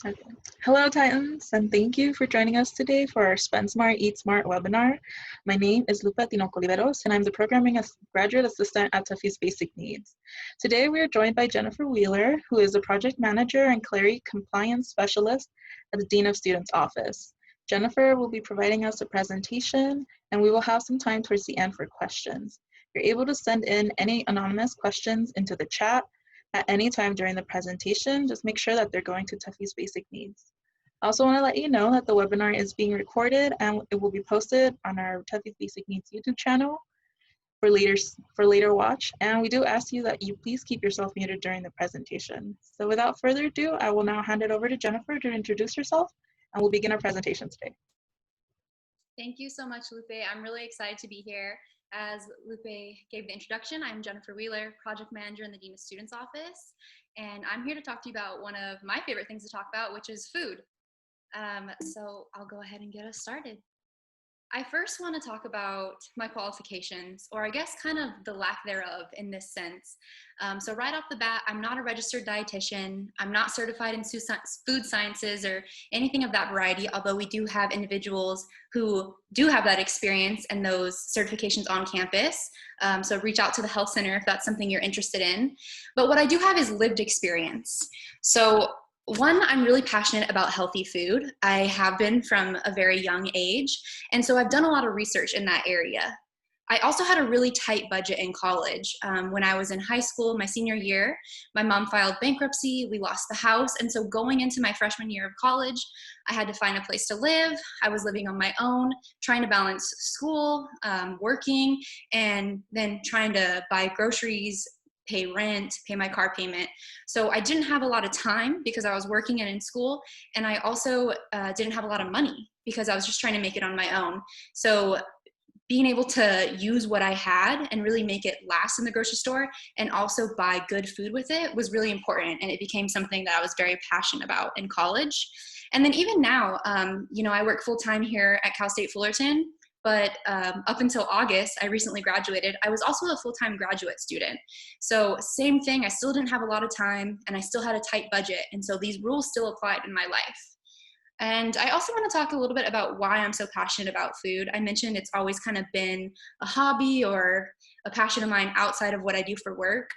Okay. Hello, Titans, and thank you for joining us today for our Spend Smart, Eat Smart webinar. My name is Lupa Tinoco Oliveros, and I'm the Programming Graduate Assistant at Tuffy's Basic Needs. Today, we are joined by Jennifer Wheeler, who is a Project Manager and Clery Compliance Specialist at the Dean of Students Office. Jennifer will be providing us a presentation, and we will have some time towards the end for questions. You're able to send in any anonymous questions into the chat at any time during the presentation. Just make sure that they're going to Tuffy's Basic Needs. I also want to let you know that the webinar is being recorded and it will be posted on our Tuffy's Basic Needs YouTube channel for later watch. And we do ask you that you please keep yourself muted during the presentation. So without further ado, I will now hand it over to Jennifer to introduce herself, and we'll begin our presentation today. Thank you so much, Lupe. I'm really excited to be here. As Lupe gave the introduction, I'm Jennifer Wheeler, Project Manager in the Dean of Students Office, and I'm here to talk to you about one of my favorite things to talk about, which is food. So I'll go ahead and get us started. I first want to talk about my qualifications, or I guess kind of the lack thereof in this sense. So right off the bat, I'm not a registered dietitian. I'm not certified in food sciences or anything of that variety, although we do have individuals who do have that experience and those certifications on campus. So reach out to the health center if that's something you're interested in. But what I do have is lived experience. So one, I'm really passionate about healthy food. I have been from a very young age, and so I've done a lot of research in that area. I also had a really tight budget in college. When I was in high school, my senior year, my mom filed bankruptcy, we lost the house, and so going into my freshman year of college, I had to find a place to live. I was living on my own, trying to balance school, working, and then trying to buy groceries, pay rent, pay my car payment. So I didn't have a lot of time because I was working and in school. And I also didn't have a lot of money because I was just trying to make it on my own. So being able to use what I had and really make it last in the grocery store and also buy good food with it was really important. And it became something that I was very passionate about in college. And then even now, I work full-time here at Cal State Fullerton. But up until August, I recently graduated. I was also a full-time graduate student. So same thing, I still didn't have a lot of time and I still had a tight budget. And so these rules still applied in my life. And I also want to talk a little bit about why I'm so passionate about food. I mentioned it's always kind of been a hobby or a passion of mine outside of what I do for work.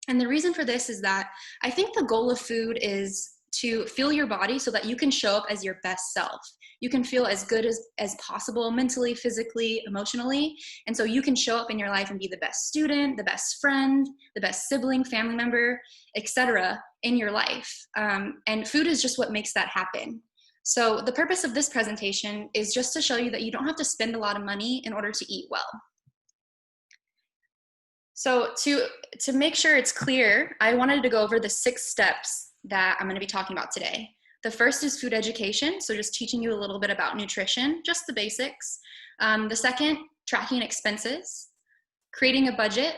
And the reason for this is that I think the goal of food is to fuel your body so that you can show up as your best self. You can feel as good as possible mentally, physically, emotionally. And so you can show up in your life and be the best student, the best friend, the best sibling, family member, etc. in your life. And food is just what makes that happen. So the purpose of this presentation is just to show you that you don't have to spend a lot of money in order to eat well. So to make sure it's clear, I wanted to go over the 6 steps that I'm going to be talking about today. The first is food education, so just teaching you a little bit about nutrition, just the basics. The second, tracking expenses, creating a budget,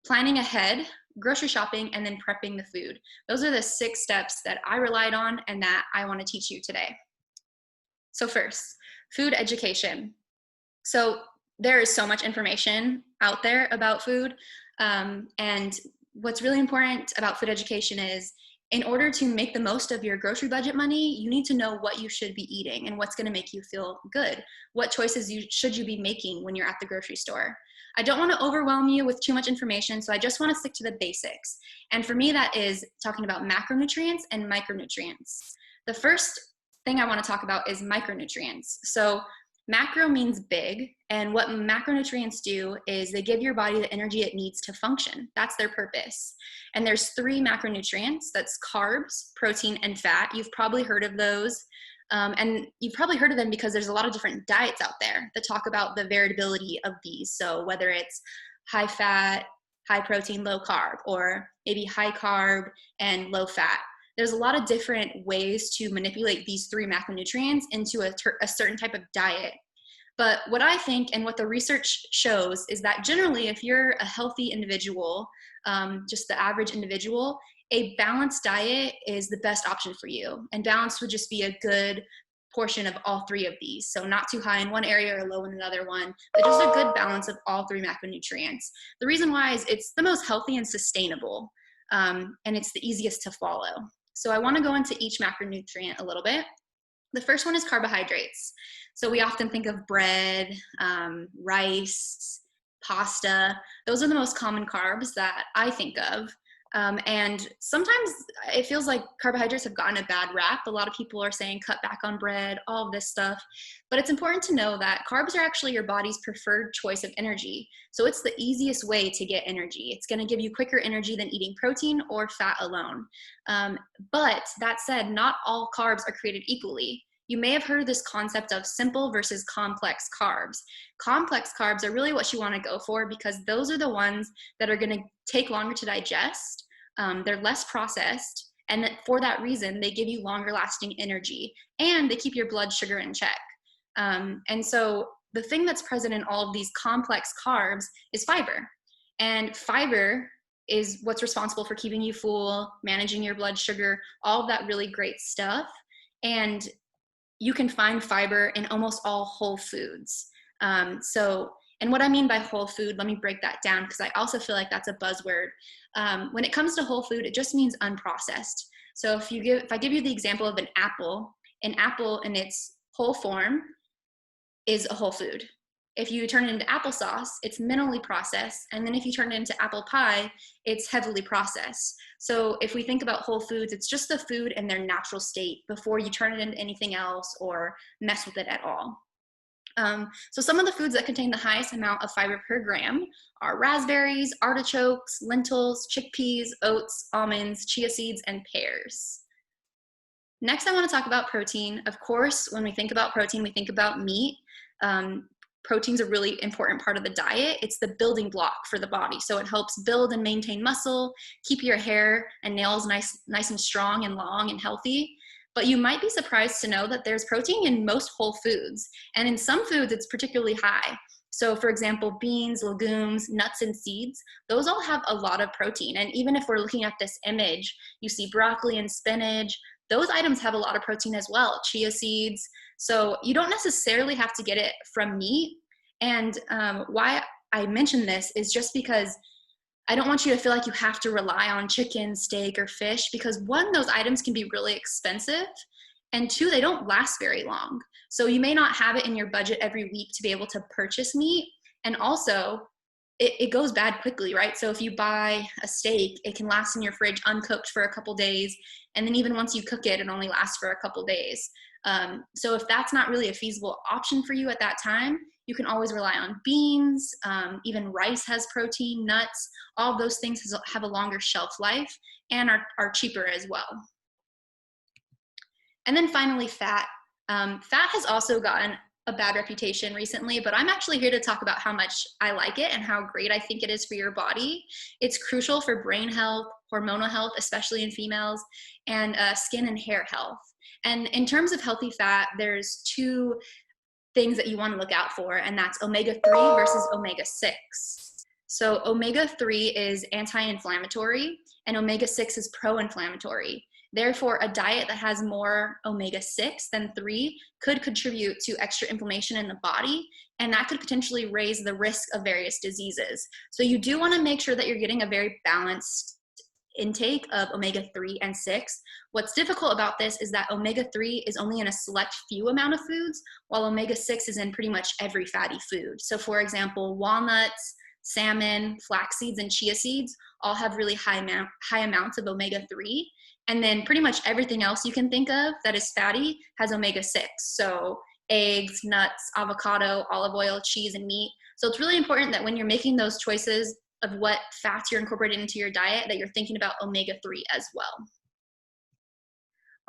planning ahead, grocery shopping, and then prepping the food. Those are the 6 steps that I relied on and that I want to teach you today. So first, food education. So there is so much information out there about food, and what's really important about food education is in order to make the most of your grocery budget money, you need to know what you should be eating and what's going to make you feel good. What choices should you be making when you're at the grocery store? I don't want to overwhelm you with too much information, so I just want to stick to the basics. And for me, that is talking about macronutrients and micronutrients. The first thing I want to talk about is micronutrients. So macro means big, and what macronutrients do is they give your body the energy it needs to function. That's their purpose. And there's 3 macronutrients. That's carbs, protein, and fat. You've probably heard of those. And you've probably heard of them because there's a lot of different diets out there that talk about the variability of these. So whether it's high fat, high protein, low carb, or maybe high carb and low fat. There's a lot of different ways to manipulate these 3 macronutrients into a certain type of diet. But what I think and what the research shows is that generally if you're a healthy individual, just the average individual, a balanced diet is the best option for you. And balance would just be a good portion of all 3 of these. So not too high in one area or low in another one, but just a good balance of all 3 macronutrients. The reason why is it's the most healthy and sustainable, and it's the easiest to follow. So I want to go into each macronutrient a little bit. The first one is carbohydrates. So we often think of bread, rice, pasta. Those are the most common carbs that I think of. And sometimes it feels like carbohydrates have gotten a bad rap. A lot of people are saying cut back on bread, all of this stuff. But it's important to know that carbs are actually your body's preferred choice of energy. So it's the easiest way to get energy. It's going to give you quicker energy than eating protein or fat alone. But that said, not all carbs are created equally. You may have heard of this concept of simple versus complex carbs. Complex carbs are really what you want to go for because those are the ones that are going to take longer to digest. They're less processed, and for that reason, they give you longer lasting energy, and they keep your blood sugar in check. And so the thing that's present in all of these complex carbs is fiber. And fiber is what's responsible for keeping you full, managing your blood sugar, all of that really great stuff. And you can find fiber in almost all whole foods. And what I mean by whole food, let me break that down because I also feel like that's a buzzword. When it comes to whole food, it just means unprocessed. So if I give you the example of an apple in its whole form is a whole food. If you turn it into applesauce, it's minimally processed. And then if you turn it into apple pie, it's heavily processed. So if we think about whole foods, it's just the food in their natural state before you turn it into anything else or mess with it at all. So some of the foods that contain the highest amount of fiber per gram are raspberries, artichokes, lentils, chickpeas, oats, almonds, chia seeds, and pears. Next, I want to talk about protein. Of course, when we think about protein, we think about meat. Protein's a really important part of the diet. It's the building block for the body. So it helps build and maintain muscle, keep your hair and nails nice and strong and long and healthy. But you might be surprised to know that there's protein in most whole foods. And in some foods, it's particularly high. So for example, beans, legumes, nuts, and seeds, those all have a lot of protein. And even if we're looking at this image, you see broccoli and spinach, those items have a lot of protein as well, chia seeds. So you don't necessarily have to get it from meat. And why I mention this is just because I don't want you to feel like you have to rely on chicken, steak, or fish because one, those items can be really expensive, and two, they don't last very long. So you may not have it in your budget every week to be able to purchase meat. And also, it goes bad quickly, right? So if you buy a steak, it can last in your fridge uncooked for a couple days. And then even once you cook it, it only lasts for a couple days. So if that's not really a feasible option for you at that time, you can always rely on beans. Even rice has protein, nuts, all of those things have a longer shelf life and are cheaper as well. And then finally, fat. Fat has also gotten a bad reputation recently, but I'm actually here to talk about how much I like it and how great I think it is for your body. It's crucial for brain health, hormonal health, especially in females, and skin and hair health. And in terms of healthy fat, there's two things that you want to look out for, and that's omega-3 versus omega-6. So omega-3 is anti-inflammatory and omega-6 is pro-inflammatory. Therefore, a diet that has more omega-6 than 3 could contribute to extra inflammation in the body, and that could potentially raise the risk of various diseases. So you do want to make sure that you're getting a very balanced intake of omega-3 and 6. What's difficult about this is that omega-3 is only in a select few amount of foods, while omega-6 is in pretty much every fatty food. So for example, walnuts, salmon, flax seeds, and chia seeds all have really high amounts of omega-3. And then pretty much everything else you can think of that is fatty has omega-6. So eggs, nuts, avocado, olive oil, cheese, and meat. So it's really important that when you're making those choices of what fats you're incorporating into your diet, that you're thinking about omega-3 as well.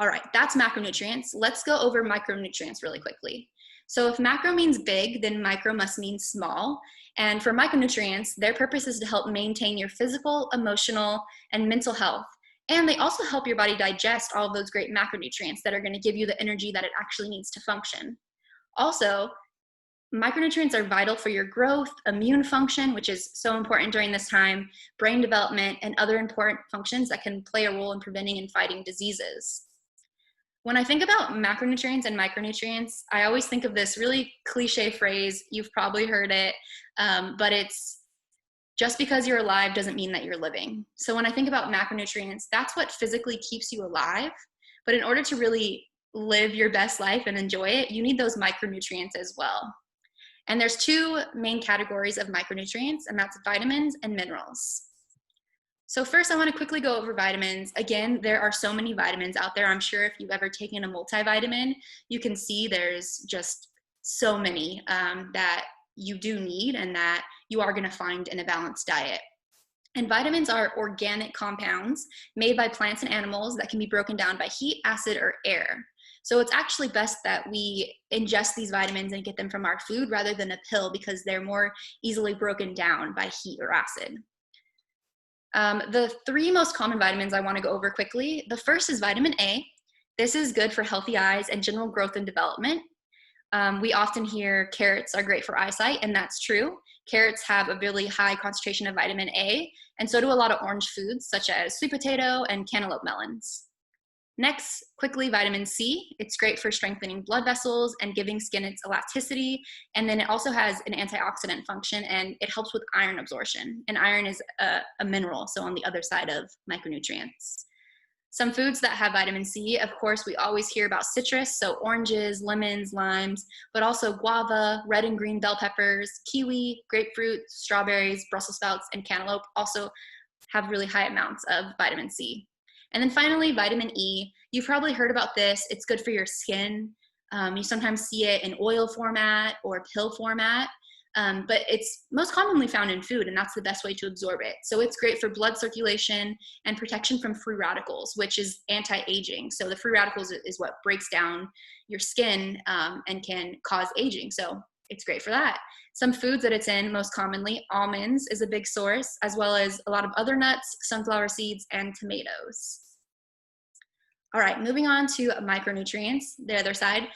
All right, that's macronutrients. Let's go over micronutrients really quickly. So if macro means big, then micro must mean small. And for micronutrients, their purpose is to help maintain your physical, emotional, and mental health. And they also help your body digest all of those great macronutrients that are going to give you the energy that it actually needs to function. Also, micronutrients are vital for your growth, immune function, which is so important during this time, brain development, and other important functions that can play a role in preventing and fighting diseases. When I think about macronutrients and micronutrients, I always think of this really cliche phrase. You've probably heard it, but it's Just because you're alive doesn't mean that you're living. So when I think about macronutrients, that's what physically keeps you alive. But in order to really live your best life and enjoy it, you need those micronutrients as well. And there's two main categories of micronutrients, and that's vitamins and minerals. So first, I want to quickly go over vitamins. Again, there are so many vitamins out there. I'm sure if you've ever taken a multivitamin, you can see there's just so many that you do need and that you are going to find in a balanced diet. And vitamins are organic compounds made by plants and animals that can be broken down by heat, acid, or air. So it's actually best that we ingest these vitamins and get them from our food rather than a pill, because they're more easily broken down by heat or acid. The three most common vitamins I want to go over quickly. The first is vitamin A. This is good for healthy eyes and general growth and development. We often hear carrots are great for eyesight, and that's true. Carrots have a really high concentration of vitamin A, and so do a lot of orange foods such as sweet potato and cantaloupe melons. Next, quickly, vitamin C. It's great for strengthening blood vessels and giving skin its elasticity. And then it also has an antioxidant function, and it helps with iron absorption. And iron is a mineral, so on the other side of micronutrients. Some foods that have vitamin C, of course, we always hear about citrus, so oranges, lemons, limes, but also guava, red and green bell peppers, kiwi, grapefruit, strawberries, Brussels sprouts, and cantaloupe also have really high amounts of vitamin C. And then finally, vitamin E. You've probably heard about this. It's good for your skin. You sometimes see it in oil format or pill format, but it's most commonly found in food, and that's the best way to absorb it. So it's great for blood circulation and protection from free radicals, which is anti-aging. So the free radicals is what breaks down your skin and can cause aging. So it's great for that. Some foods that it's in most commonly, almonds is a big source, as well as a lot of other nuts, sunflower seeds, and tomatoes. All right, moving on to micronutrients, the other side,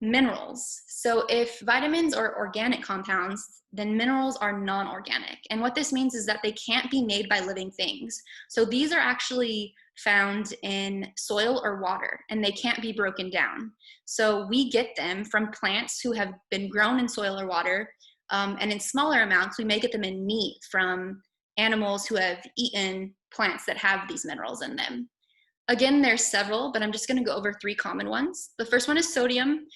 minerals. So if vitamins are organic compounds, then minerals are non-organic. And what this means is that they can't be made by living things. So these are actually found in soil or water, and they can't be broken down. So we get them from plants who have been grown in soil or water, and in smaller amounts, we may get them in meat from animals who have eaten plants that have these minerals in them. Again, there's several, but I'm just going to go over three common ones. The first one is sodium.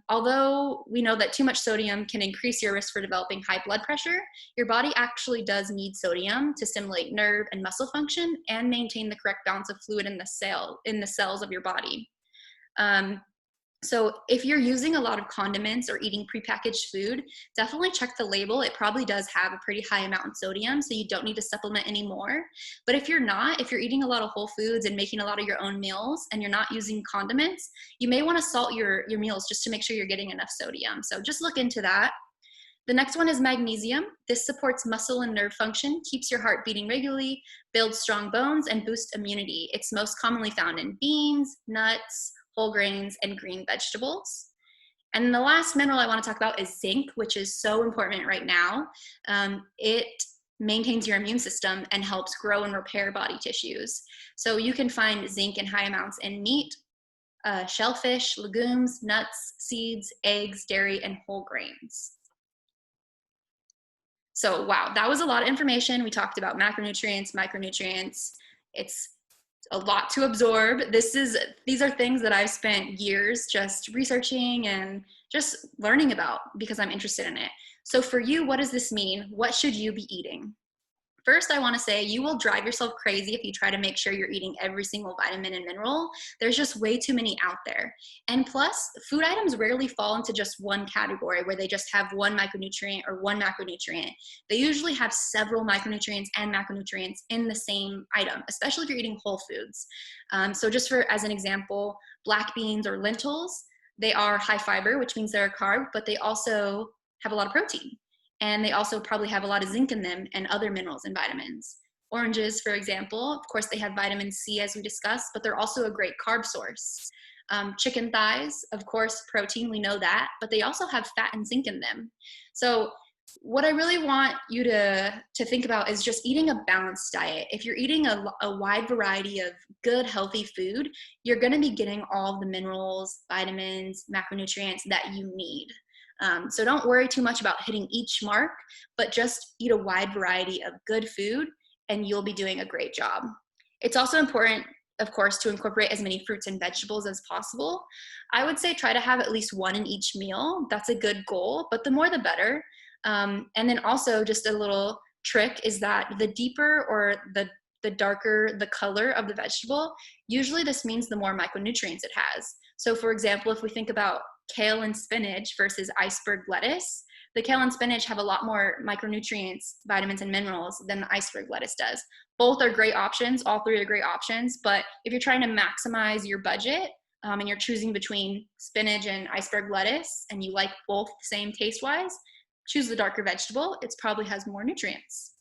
Although we know that too much sodium can increase your risk for developing high blood pressure, your body actually does need sodium to stimulate nerve and muscle function and maintain the correct balance of fluid in the cells of your body. So if you're using a lot of condiments or eating prepackaged food, definitely check the label. It probably does have a pretty high amount of sodium, so you don't need to supplement anymore. But if you're not, if you're eating a lot of whole foods and making a lot of your own meals and you're not using condiments, you may want to salt your meals just to make sure you're getting enough sodium. So just look into that. The next one is magnesium. This supports muscle and nerve function, keeps your heart beating regularly, builds strong bones, and boosts immunity. It's most commonly found in beans, nuts, whole grains, and green vegetables. And the last mineral I want to talk about is zinc, which is so important right now. It maintains your immune system and helps grow and repair body tissues. So you can find zinc in high amounts in meat, shellfish, legumes, nuts, seeds, eggs, dairy, and whole grains. So wow, that was a lot of information. We talked about macronutrients, micronutrients. It's a lot to absorb. These are things that I've spent years just researching and just learning about because I'm interested in it. So for you, what does this mean? What should you be eating? First, I want to say you will drive yourself crazy if you try to make sure you're eating every single vitamin and mineral. There's just way too many out there. And plus, food items rarely fall into just one category where they just have one micronutrient or one macronutrient. They usually have several micronutrients and macronutrients in the same item, especially if you're eating whole foods. So just as an example, black beans or lentils, they are high fiber, which means they're a carb, but they also have a lot of protein. And they also probably have a lot of zinc in them and other minerals and vitamins. Oranges, for example, of course, they have vitamin C as we discussed, but they're also a great carb source. Chicken thighs, of course, protein, we know that, but they also have fat and zinc in them. So what I really want you to think about is just eating a balanced diet. If you're eating a wide variety of good, healthy food, you're going to be getting all the minerals, vitamins, macronutrients that you need. So don't worry too much about hitting each mark, but just eat a wide variety of good food and you'll be doing a great job. It's also important, of course, to incorporate as many fruits and vegetables as possible. I would say try to have at least one in each meal. That's a good goal, but the more the better. And then also just a little trick is that the deeper or the darker the color of the vegetable, usually this means the more micronutrients it has. So for example, if we think about kale and spinach versus iceberg lettuce, the kale and spinach have a lot more micronutrients, vitamins, and minerals than the iceberg lettuce does. Both are great options. All three are great options. But if you're trying to maximize your budget and you're choosing between spinach and iceberg lettuce and you like both the same taste-wise, choose the darker vegetable. It probably has more nutrients.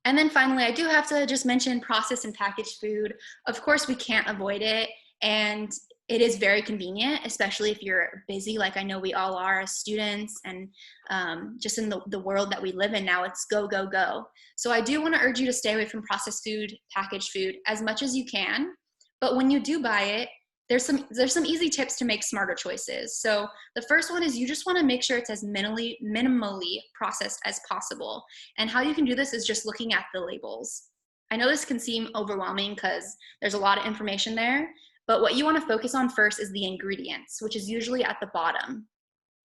And then finally, I do have to just mention processed and packaged food. Of course, we can't avoid it. And it is very convenient, especially if you're busy, like I know we all are as students, and just in the world that we live in now, it's go, go, go. So I do want to urge you to stay away from processed food, packaged food, as much as you can. But when you do buy it, there's some easy tips to make smarter choices. So the first one is you just want to make sure it's as minimally processed as possible. And how you can do this is just looking at the labels. I know this can seem overwhelming because there's a lot of information there, but what you want to focus on first is the ingredients, which is usually at the bottom.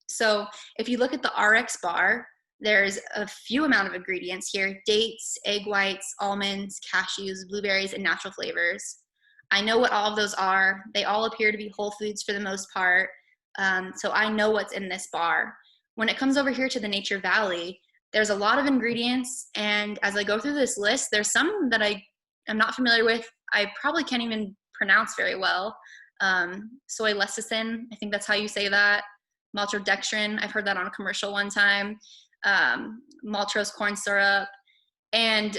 So if you look at the RX bar, there's a few amount of ingredients here: dates, egg whites, almonds, cashews, blueberries, and natural flavors. I know what all of those are. They all appear to be whole foods for the most part. So I know what's in this bar. When it comes over here to the Nature Valley, there's a lot of ingredients. And as I go through this list, there's some that I am not familiar with. I probably can't even pronounce very well. Soy lecithin, I think that's how you say that. Maltodextrin, I've heard that on a commercial one time. Maltose corn syrup. And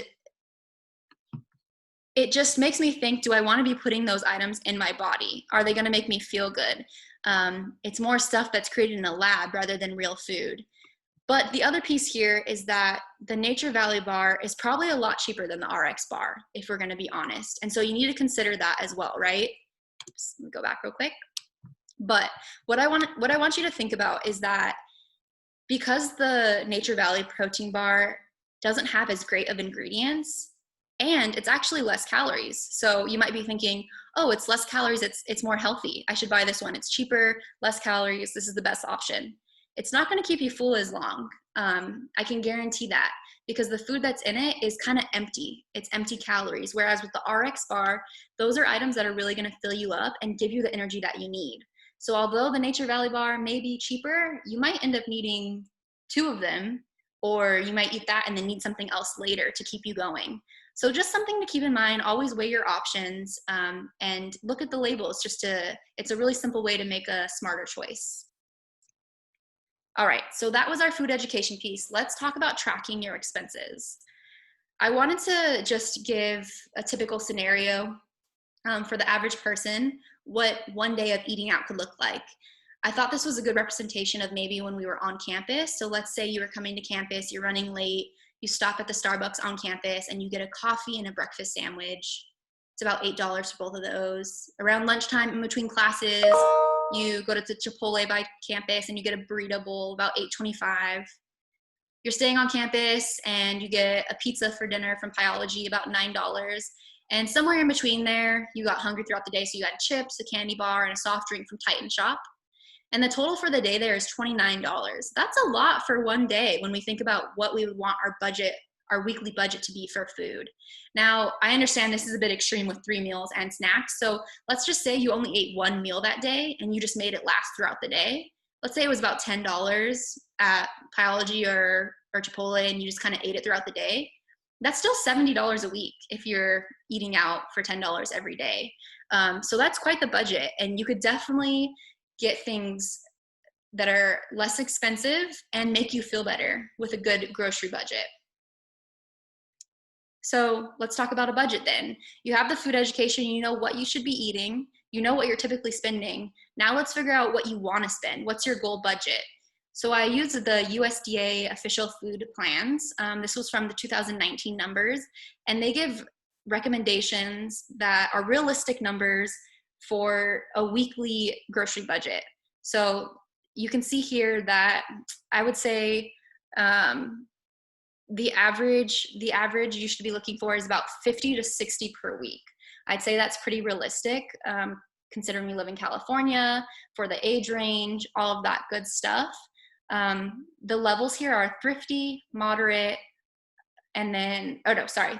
it just makes me think, do I want to be putting those items in my body? Are they going to make me feel good? It's more stuff that's created in a lab rather than real food. But the other piece here is that the Nature Valley bar is probably a lot cheaper than the RX bar, if we're going to be honest. And so you need to consider that as well, right? Let me go back real quick. But what I want you to think about is that because the Nature Valley protein bar doesn't have as great of ingredients, and it's actually less calories. So you might be thinking, oh, it's less calories, it's more healthy. I should buy this one. It's cheaper, less calories. This is the best option. It's not going to keep you full as long. I can guarantee that, because the food that's in it is kind of empty. It's empty calories. Whereas with the RX bar, those are items that are really going to fill you up and give you the energy that you need. So although the Nature Valley bar may be cheaper, you might end up needing 2 of them, or you might eat that and then need something else later to keep you going. So just something to keep in mind. Always weigh your options and look at the labels. It's a really simple way to make a smarter choice. All right, so that was our food education piece. Let's talk about tracking your expenses. I wanted to just give a typical scenario for the average person, what one day of eating out could look like. I thought this was a good representation of maybe when we were on campus. So let's say you were coming to campus, you're running late, you stop at the Starbucks on campus and you get a coffee and a breakfast sandwich. It's about $8 for both of those. Around lunchtime in between classes, you go to the Chipotle by campus and you get a Burrito Bowl, about $8.25. You're staying on campus and you get a pizza for dinner from Biology, about $9. And somewhere in between there, you got hungry throughout the day, so you had chips, a candy bar, and a soft drink from Titan Shop. And the total for the day there is $29. That's a lot for one day when we think about what we would want our weekly budget to be for food. Now, I understand this is a bit extreme with 3 meals and snacks. So let's just say you only ate 1 meal that day and you just made it last throughout the day. Let's say it was about $10 at Biology or Chipotle and you just kind of ate it throughout the day. That's still $70 a week if you're eating out for $10 every day. So that's quite the budget, and you could definitely get things that are less expensive and make you feel better with a good grocery budget. So let's talk about a budget then. You have the food education, you know what you should be eating, you know what you're typically spending. Now let's figure out what you want to spend. What's your goal budget? So I used the USDA official food plans. This was from the 2019 numbers, and they give recommendations that are realistic numbers for a weekly grocery budget. So you can see here that I would say the average you should be looking for is about 50 to 60 per week. I'd say that's pretty realistic, considering we live in California, for the age range, all of that good stuff. The levels here are thrifty, moderate, and then,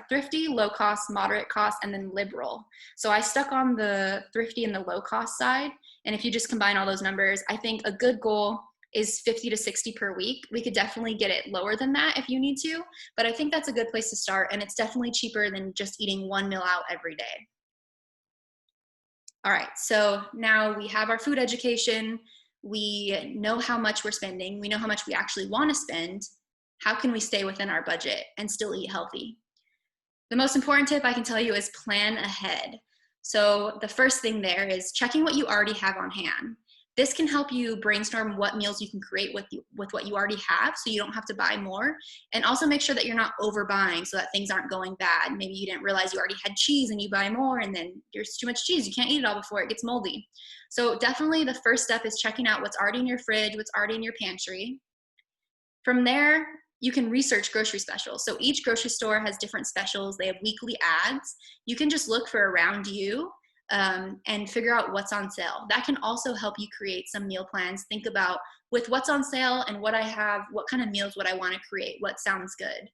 thrifty, low cost, moderate cost, and then liberal. So I stuck on the thrifty and the low cost side. And if you just combine all those numbers, I think a good goal is 50 to 60 per week. We could definitely get it lower than that if you need to, but I think that's a good place to start, and it's definitely cheaper than just eating one meal out every day. All right, so now we have our food education. We know how much we're spending. We know how much we actually want to spend. How can we stay within our budget and still eat healthy? The most important tip I can tell you is plan ahead. So the first thing there is checking what you already have on hand. This can help you brainstorm what meals you can create with what you already have, so you don't have to buy more, and also make sure that you're not overbuying so that things aren't going bad. Maybe you didn't realize you already had cheese and you buy more, and then there's too much cheese. You can't eat it all before it gets moldy. So definitely the first step is checking out what's already in your fridge, what's already in your pantry. From there, you can research grocery specials. So each grocery store has different specials. They have weekly ads. You can just look for around you and figure out what's on sale. That can also help you create some meal plans. Think about, with what's on sale and what I have, what kind of meals would I want to create? What sounds good?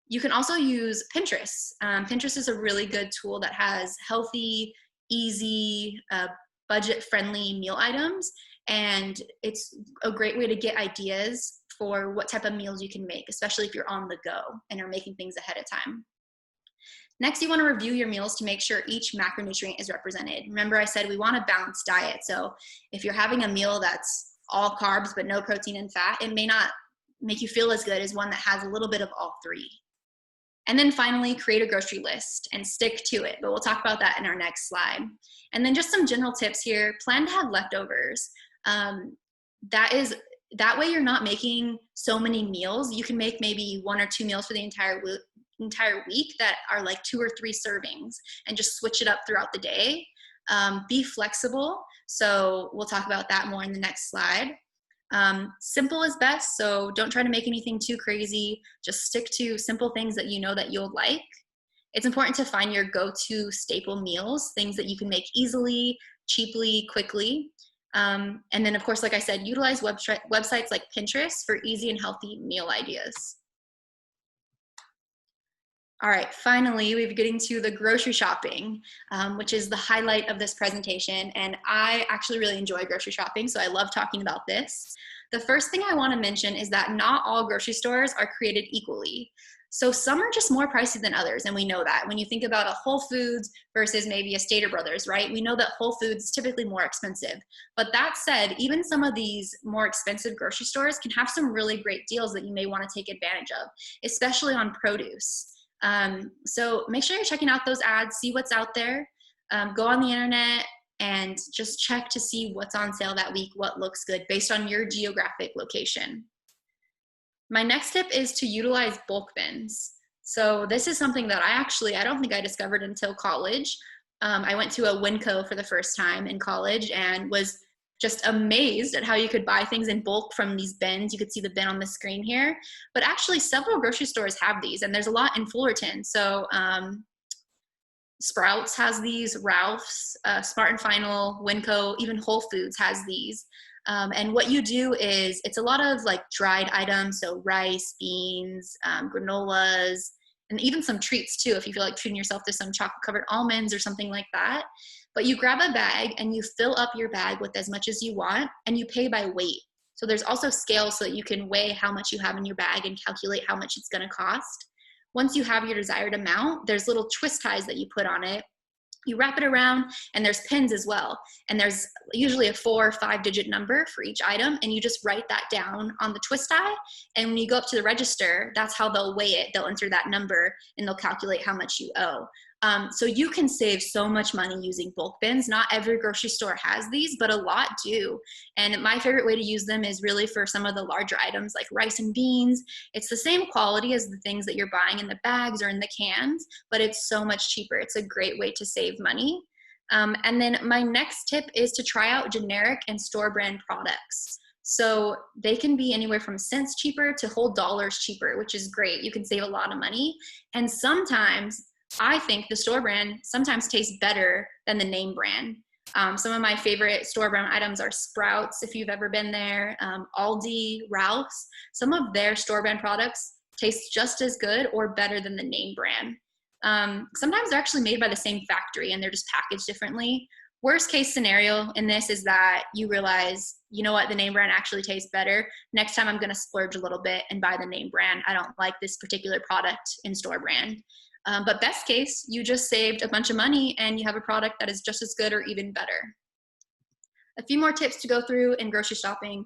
You can also use Pinterest. Pinterest is a really good tool that has healthy, easy, budget-friendly meal items, and it's a great way to get ideas for what type of meals you can make, especially if you're on the go and are making things ahead of time. Next, you want to review your meals to make sure each macronutrient is represented. Remember, I said we want a balanced diet. So if you're having a meal that's all carbs but no protein and fat, it may not make you feel as good as one that has a little bit of all three. And then finally, create a grocery list and stick to it. But we'll talk about that in our next slide. And then just some general tips here. Plan to have leftovers. That way you're not making so many meals. You can make maybe 1 or 2 meals for the entire week that are like 2 or 3 servings, and just switch it up throughout the day. Be flexible. So we'll talk about that more in the next slide. Simple is best. So don't try to make anything too crazy. Just stick to simple things that you know that you'll like. It's important to find your go-to staple meals, things that you can make easily, cheaply, quickly. And then of course, like I said, utilize websites like Pinterest for easy and healthy meal ideas. All right, finally, we're getting to the grocery shopping, which is the highlight of this presentation. And I actually really enjoy grocery shopping, so I love talking about this. The first thing I want to mention is that not all grocery stores are created equally. So some are just more pricey than others, and we know that. When you think about a Whole Foods versus maybe a Stater Brothers, right? We know that Whole Foods is typically more expensive. But that said, even some of these more expensive grocery stores can have some really great deals that you may want to take advantage of, especially on produce. So make sure you're checking out those ads, see what's out there, go on the internet and just check to see what's on sale that week, what looks good based on your geographic location. My next tip is to utilize bulk bins. So this is something that I don't think I discovered until college. I went to a Winco for the first time in college and was just amazed at how you could buy things in bulk from these bins. You could see the bin on the screen here, but actually several grocery stores have these, and there's a lot in Fullerton. So Sprouts has these, Ralph's, Smart & Final, Winco, even Whole Foods has these. And what you do is, it's a lot of like dried items, so rice, beans, granolas, and even some treats too, if you feel like treating yourself to some chocolate covered almonds or something like that. But you grab a bag and you fill up your bag with as much as you want, and you pay by weight. So there's also scales so that you can weigh how much you have in your bag and calculate how much it's going to cost. Once you have your desired amount, there's little twist ties that you put on it. You wrap it around, and there's pins as well. And there's usually a 4 or 5 digit number for each item, and you just write that down on the twist tie. And when you go up to the register, that's how they'll weigh it. They'll enter that number and they'll calculate how much you owe. So you can save so much money using bulk bins. Not every grocery store has these, but a lot do. And my favorite way to use them is really for some of the larger items like rice and beans. It's the same quality as the things that you're buying in the bags or in the cans, but it's so much cheaper. It's a great way to save money. And then my next tip is to try out generic and store brand products. So they can be anywhere from cents cheaper to whole dollars cheaper, which is great. You can save a lot of money. And sometimes I think the store brand sometimes tastes better than the name brand. Some of my favorite store brand items are Sprouts, if you've ever been there, Aldi, Ralph's. Some of their store brand products taste just as good or better than the name brand. Sometimes they're actually made by the same factory and they're just packaged differently. Worst case scenario in this is that you realize, you know what, the name brand actually tastes better. Next time I'm going to splurge a little bit and buy the name brand. I don't like this particular product in store brand. But best case, you just saved a bunch of money and you have a product that is just as good or even better. A few more tips to go through in grocery shopping.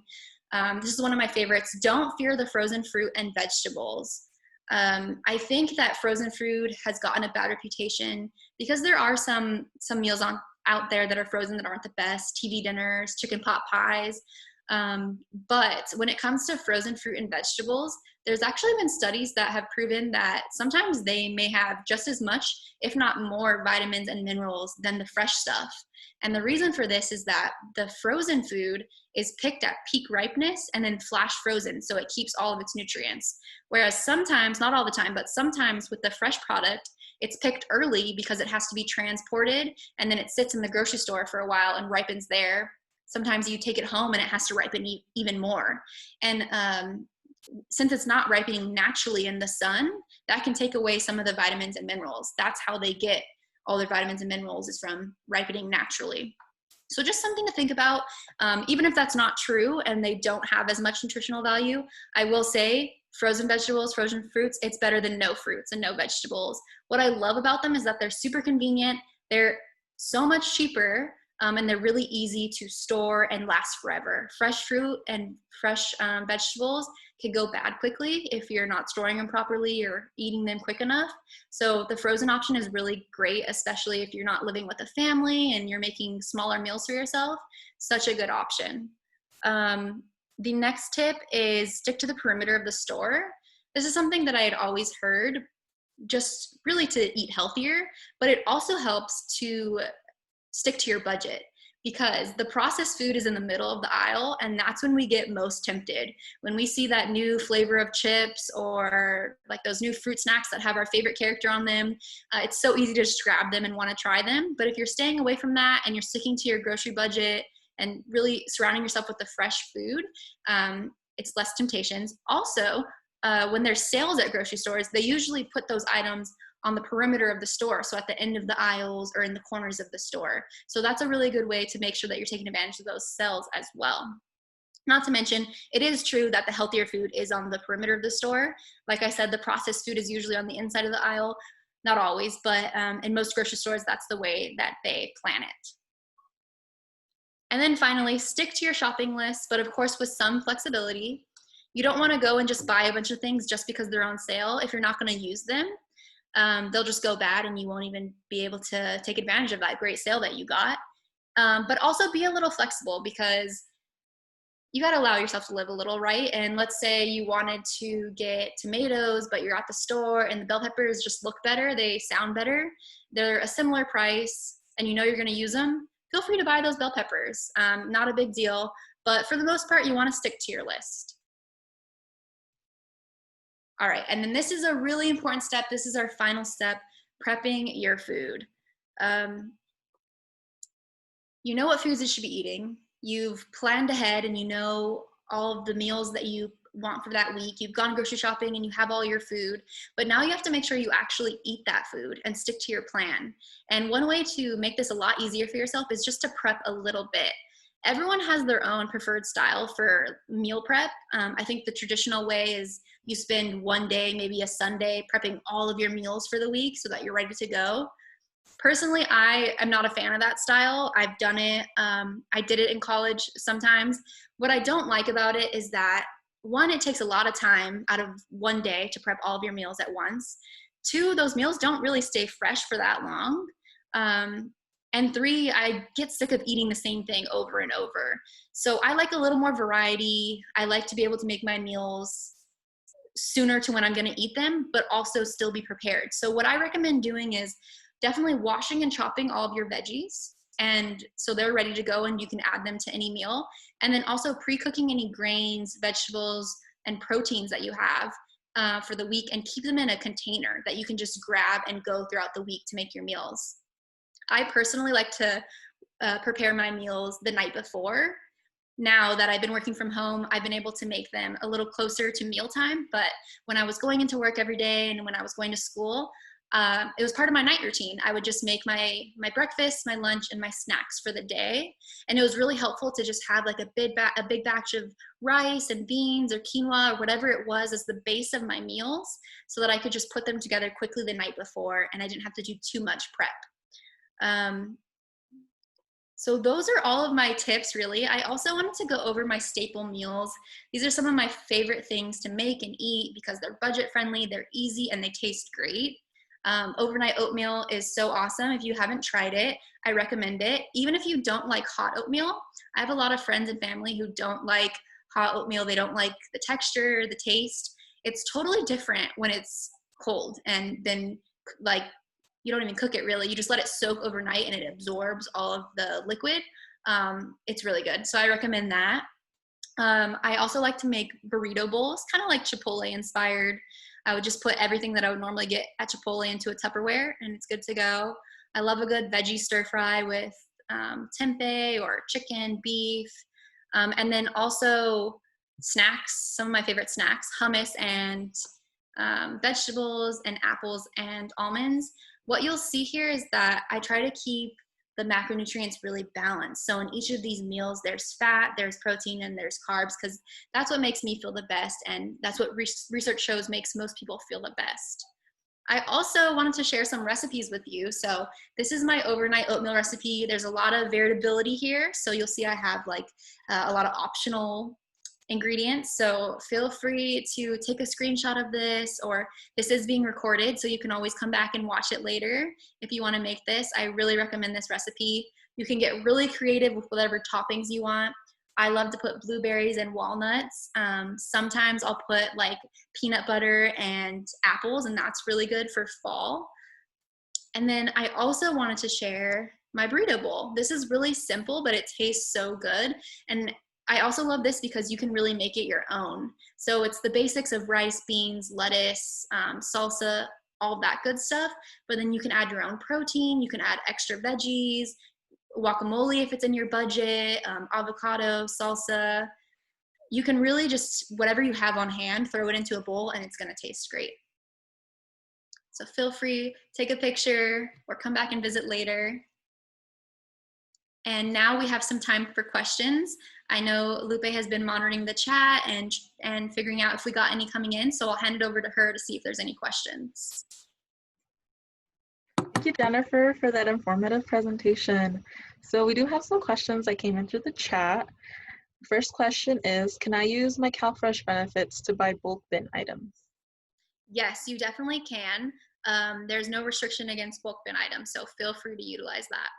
This is one of my favorites. Don't fear the frozen fruit and vegetables. I think that frozen food has gotten a bad reputation because there are some meals out there that are frozen that aren't the best, TV dinners, chicken pot pies. But when it comes to frozen fruit and vegetables, there's actually been studies that have proven that sometimes they may have just as much, if not more, vitamins and minerals than the fresh stuff. And the reason for this is that the frozen food is picked at peak ripeness and then flash frozen, so it keeps all of its nutrients. Whereas sometimes, not all the time, but sometimes with the fresh product, it's picked early because it has to be transported and then it sits in the grocery store for a while and ripens there. Sometimes you take it home and it has to ripen even more. And since it's not ripening naturally in the sun, that can take away some of the vitamins and minerals. That's how they get all their vitamins and minerals, is from ripening naturally. So just something to think about. Even if that's not true and they don't have as much nutritional value, I will say frozen vegetables, frozen fruits, it's better than no fruits and no vegetables. What I love about them is that they're super convenient. They're so much cheaper. And they're really easy to store and last forever. Fresh fruit and fresh vegetables can go bad quickly if you're not storing them properly or eating them quick enough. So the frozen option is really great, especially if you're not living with a family and you're making smaller meals for yourself. Such a good option. The next tip is stick to the perimeter of the store. This is something that I had always heard, just really to eat healthier, but it also helps to stick to your budget, because the processed food is in the middle of the aisle, and that's when we get most tempted. When we see that new flavor of chips or like those new fruit snacks that have our favorite character on them, it's so easy to just grab them and want to try them. But if you're staying away from that and you're sticking to your grocery budget and really surrounding yourself with the fresh food, it's less temptations. Also, when there's sales at grocery stores, they usually put those items on the perimeter of the store, so at the end of the aisles or in the corners of the store. So that's a really good way to make sure that you're taking advantage of those sales as well. Not to mention, it is true that the healthier food is on the perimeter of the store. Like I said, the processed food is usually on the inside of the aisle. Not always, but in most grocery stores, that's the way that they plan it. And then finally, stick to your shopping list, but of course with some flexibility. You don't want to go and just buy a bunch of things just because they're on sale if you're not going to use them. They'll just go bad and you won't even be able to take advantage of that great sale that you got. But also be a little flexible, because you got to allow yourself to live a little, right? And let's say you wanted to get tomatoes, but you're at the store and the bell peppers just look better. They sound better. They're a similar price and you know you're going to use them. Feel free to buy those bell peppers. Not a big deal, but for the most part, you want to stick to your list. All right, and then this is a really important step. This is our final step, prepping your food. You know what foods you should be eating. You've planned ahead and you know all of the meals that you want for that week. You've gone grocery shopping and you have all your food, but now you have to make sure you actually eat that food and stick to your plan. And one way to make this a lot easier for yourself is just to prep a little bit. Everyone has their own preferred style for meal prep. I think the traditional way is you spend one day, maybe a Sunday, prepping all of your meals for the week so that you're ready to go. Personally, I am not a fan of that style. I've done it. I did it in college sometimes. What I don't like about it is that, one, it takes a lot of time out of one day to prep all of your meals at once. Two, those meals don't really stay fresh for that long. And three, I get sick of eating the same thing over and over. So I like a little more variety. I like to be able to make my meals sooner to when I'm going to eat them, but also still be prepared. So what I recommend doing is definitely washing and chopping all of your veggies And so they're ready to go and you can add them to any meal. And then also pre-cooking any grains, vegetables, and proteins that you have for the week, and keep them in a container that you can just grab and go throughout the week to make your meals. I personally like to prepare my meals the night before. Now that I've been working from home, I've been able to make them a little closer to mealtime. But when I was going into work every day and when I was going to school, it was part of my night routine. I would just make my breakfast, my lunch, and my snacks for the day. And it was really helpful to just have like a big batch of rice and beans or quinoa or whatever it was as the base of my meals, so that I could just put them together quickly the night before and I didn't have to do too much prep. So those are all of my tips, really. I also wanted to go over my staple meals. These are some of my favorite things to make and eat because they're budget friendly, they're easy, and they taste great. Overnight oatmeal is so awesome. If you haven't tried it, I recommend it. Even if you don't like hot oatmeal, I have a lot of friends and family who don't like hot oatmeal. They don't like the texture, the taste. It's totally different when it's cold, and then like you don't even cook it really. You just let it soak overnight and it absorbs all of the liquid. It's really good. So I recommend that. I also like to make burrito bowls, kind of like Chipotle inspired. I would just put everything that I would normally get at Chipotle into a Tupperware and it's good to go. I love a good veggie stir fry with tempeh or chicken, beef. And then also snacks, some of my favorite snacks, hummus and vegetables and apples and almonds. What you'll see here is that I try to keep the macronutrients really balanced. So in each of these meals, there's fat, there's protein, and there's carbs, because that's what makes me feel the best, and that's what research shows makes most people feel the best. I also wanted to share some recipes with you. So this is my overnight oatmeal recipe. There's a lot of variability here. So you'll see I have like a lot of optional ingredients. So feel free to take a screenshot of this, or this is being recorded, so you can always come back and watch it later if you want to make this. I really recommend this recipe. You can get really creative with whatever toppings you want. I love to put blueberries and walnuts. Sometimes I'll put like peanut butter and apples, and that's really good for fall. And then I also wanted to share my burrito bowl. This is really simple, but it tastes so good. And I also love this because you can really make it your own. So it's the basics of rice, beans, lettuce, salsa, all that good stuff. But then you can add your own protein. You can add extra veggies, guacamole if it's in your budget, avocado, salsa. You can really just, whatever you have on hand, throw it into a bowl and it's gonna taste great. So feel free, take a picture or come back and visit later. And now we have some time for questions. I know Lupe has been monitoring the chat and figuring out if we got any coming in, so I'll hand it over to her to see if there's any questions. Thank you, Jennifer, for that informative presentation. So we do have some questions that came in through the chat. First question is, can I use my CalFresh benefits to buy bulk bin items? Yes, you definitely can. There's no restriction against bulk bin items, so feel free to utilize that.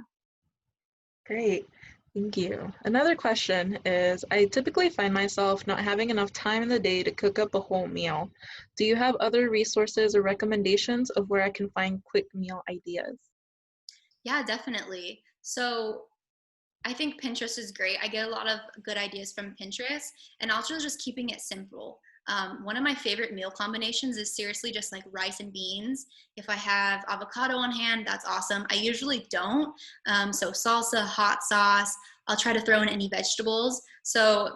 Great, thank you. Another question is, I typically find myself not having enough time in the day to cook up a whole meal. Do you have other resources or recommendations of where I can find quick meal ideas? Yeah, definitely. So I think Pinterest is great. I get a lot of good ideas from Pinterest, and also just keeping it simple. One of my favorite meal combinations is seriously just like rice and beans. If I have avocado on hand, that's awesome. I usually don't. So salsa, hot sauce, I'll try to throw in any vegetables. So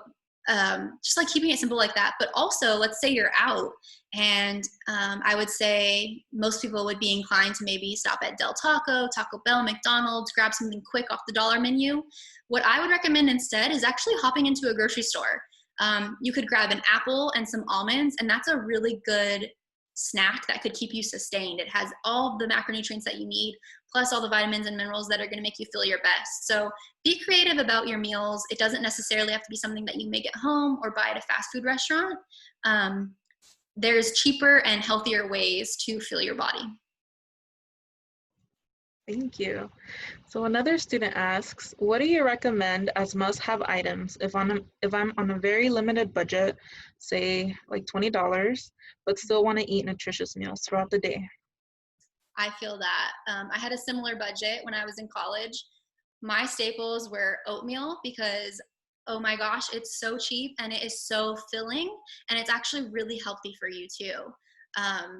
just like keeping it simple like that. But also, let's say you're out, and I would say most people would be inclined to maybe stop at Del Taco, Taco Bell, McDonald's, grab something quick off the dollar menu. What I would recommend instead is actually hopping into a grocery store. You could grab an apple and some almonds, and that's a really good snack that could keep you sustained. It has all the macronutrients that you need, plus all the vitamins and minerals that are going to make you feel your best. So be creative about your meals. It doesn't necessarily have to be something that you make at home or buy at a fast food restaurant. There's cheaper and healthier ways to fuel your body. Thank you. So another student asks, what do you recommend as must-have items if I'm on a very limited budget, say like $20, but still want to eat nutritious meals throughout the day? I feel that. I had a similar budget when I was in college. my staples were oatmeal because, oh my gosh, it's so cheap and it is so filling, and it's actually really healthy for you too.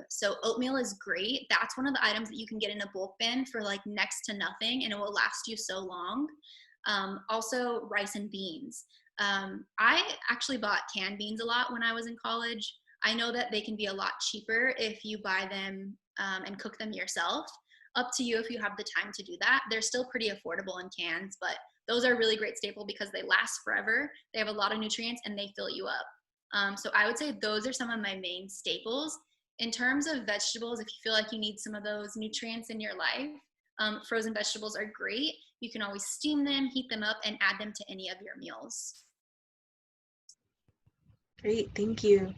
So oatmeal is great. That's one of the items that you can get in a bulk bin for like next to nothing, and it will last you so long. Also, rice and beans. I actually bought canned beans a lot when I was in college. I know that they can be a lot cheaper if you buy them and cook them yourself. Up to you if you have the time to do that. They're still pretty affordable in cans, but those are a really great staple because they last forever. They have a lot of nutrients and they fill you up. So I would say those are some of my main staples. In terms of vegetables, if you feel like you need some of those nutrients in your life, frozen vegetables are great. You can always steam them, heat them up, and add them to any of your meals. Great, thank you.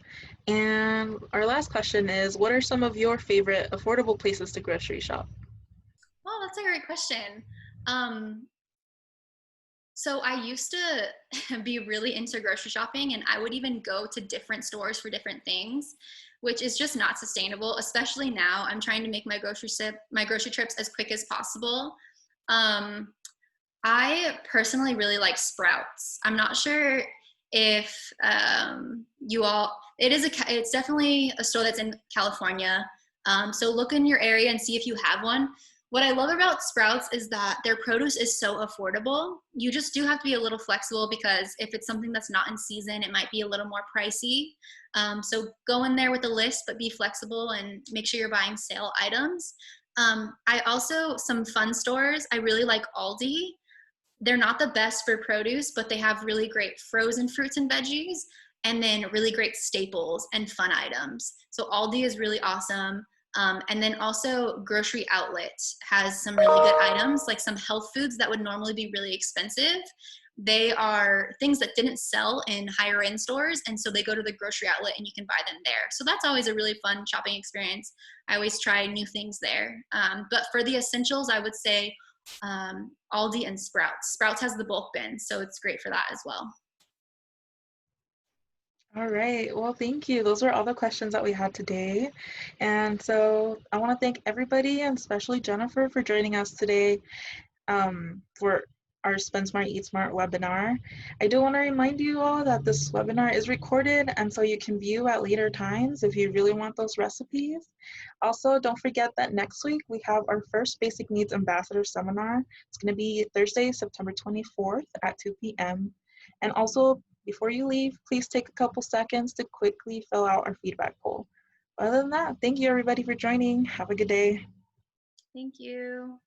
And our last question is, what are some of your favorite affordable places to grocery shop? Oh, that's a great question. Um, So I used to be really into grocery shopping, and I would even go to different stores for different things, which is just not sustainable, especially now. I'm trying to make my grocery trips as quick as possible. Um, I personally really like Sprouts. I'm not sure if you all, it's definitely a store that's in California. So look in your area and see if you have one. What I love about Sprouts is that their produce is so affordable. You just do have to be a little flexible because if it's something that's not in season, it might be a little more pricey. So go in there with a list, but be flexible and make sure you're buying sale items. I also, some fun stores, I really like Aldi. They're not the best for produce, but they have really great frozen fruits and veggies, and then really great staples and fun items. So Aldi is really awesome. And then also Grocery Outlet has some really good items, like some health foods that would normally be really expensive. They are things that didn't sell in higher end stores, and so they go to the Grocery Outlet and you can buy them there. So that's always a really fun shopping experience. I always try new things there. But for the essentials, I would say Aldi and Sprouts. Sprouts has the bulk bin, so it's great for that as well. All right, well, thank you. Those are all the questions that we had today. And so I want to thank everybody, and especially Jennifer, for joining us today for our Spend Smart, Eat Smart webinar. I do want to remind you all that this webinar is recorded, and so you can view at later times if you really want those recipes. Also, don't forget that next week we have our first Basic Needs Ambassador Seminar. It's going to be Thursday, September 24th at 2 p.m. And also, before you leave, please take a couple seconds to quickly fill out our feedback poll. Other than that, thank you everybody for joining. Have a good day. Thank you.